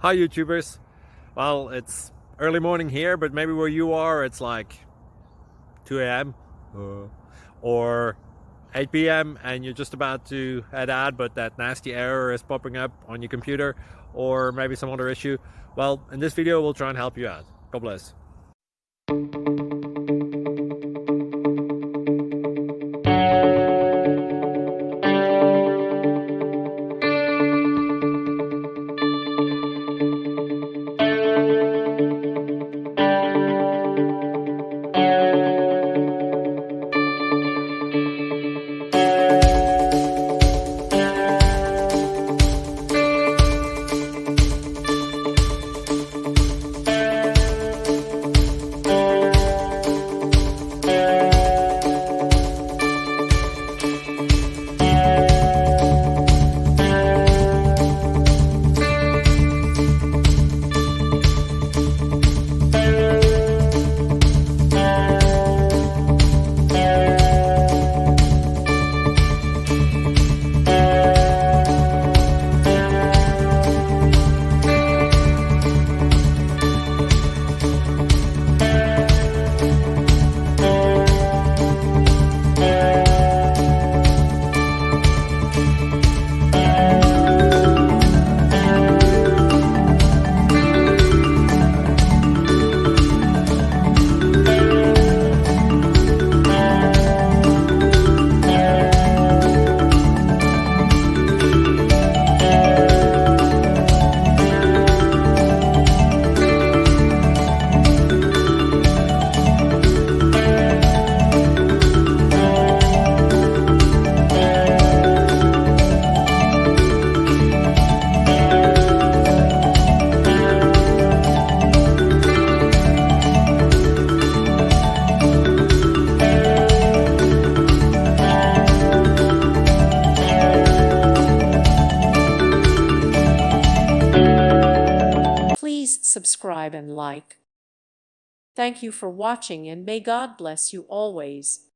Hi YouTubers. Well, it's early morning here, but maybe where you are it's like 2 a.m. or 8 p.m. and you're just about to head out, but that nasty error is popping up on your computer, or maybe some other issue. Well, in this video we'll try and help you out. God bless. Please subscribe and like. Thank you for watching, and may God bless you always.